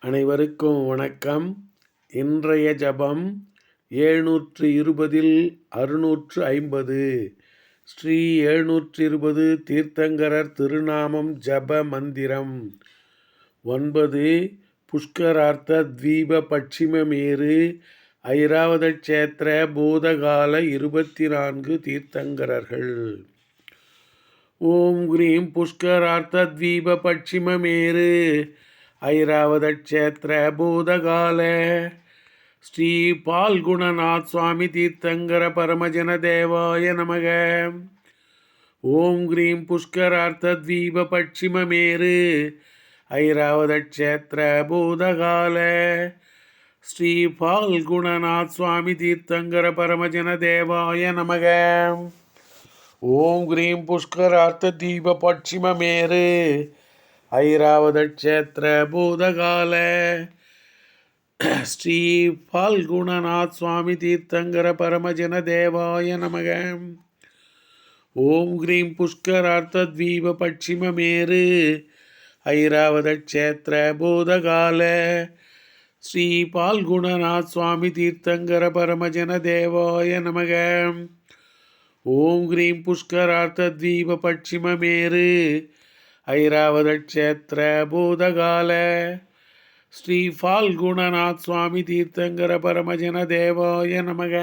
அனைவருக்கும் வணக்கம். இன்றைய ஜபம் 720 650. ஸ்ரீ 720 தீர்த்தங்கரர் திருநாமம் ஜப மந்திரம். 9 புஷ்கரார்த்த தீப பட்சிமமேரு ஐராவத க்ஷேத்திர பூதகால 24 தீர்த்தங்கரர்கள். ஓம் கிரீம் புஷ்கரார்த்த தீப பட்சிமமேரு ஐராவத க்ஷேத்திர பூதகால ஸ்ரீ பால்குணநாத் சுவாமி தீர்த்தங்கர பரமஜன தேவாய நமக. ஓம் கிரீம் புஷ்கரார்த்த தீப பட்சிமமேரு ஐராவத க்ஷேத்திர பூதகால ஸ்ரீ பால்குணநாத் சுவாமி தீர்த்தங்கர பரமஜன தேவாய நமக. ஓம் கிரீம் புஷ்கரார்த்த தீப பட்சிமமேரு ஐராவத க்ஷேத்திர பூதகால ஸ்ரீ பால்குணநாத் சுவாமி தீர்த்தங்கர பரமஜன தேவாய நமக. ஓம் கிரீம் புஷ்கரார்த்த தீப பட்சிமமேரு ஐராவத க்ஷேத்திர பூதகால ஸ்ரீ பால்குணநாத் சுவாமி தீர்த்தங்கர பரமஜன தேவாய நமக. ஓம் கிரீம் புஷ்கரார்த்த தீப பட்சிமமேரு ஐராவத க்ஷேத்திர பூதகால ஸ்ரீ பால்குணநாத் சுவாமி தீர்த்தங்கர பரமஜன தேவாய நமக.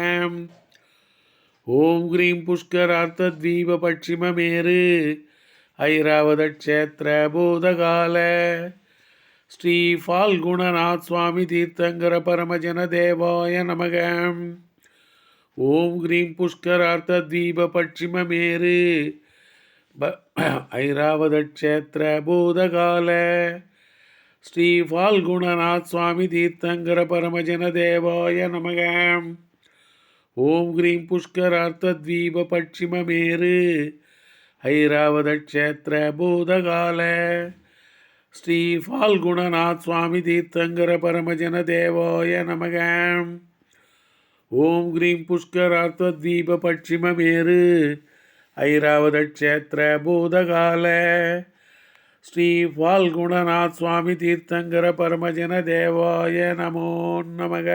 ஓம் கிரீம் புஷ்கரார்த்த தீப பட்சிமமேரு ஐராவத க்ஷேத்திர பூதகால ஸ்ரீ பால்குணநாத் சுவாமி தீர்த்தங்கர பரமஜன தேவாய நமக. ஓம் கிரீம் புஷ்கரார்த்த தீப பட்சிமமேரு ஐராவத க்ஷேத்திர பூதகால ஸ்ரீ பால்குணநாத் சுவாமி தீர்த்தங்கர பரமஜன தேவாய நமக. ஓம் கிரீம் புஷ்கரார்த்த தீப பட்சிமமேரு ஐராவத க்ஷேத்திர பூதகால ஸ்ரீ பால்குணநாத் சுவாமி தீர்த்தங்கர பரமஜன தேவாய நமக. ஓம் கிரீம் புஷ்கரார்த்த தீப பட்சிமமேரு ஐராவத க்ஷேத்திர பூதகால ஸ்ரீ பால்குணநாத் சுவாமி தீர்த்தங்கர பரமஜன தேவாய நமோ நமக.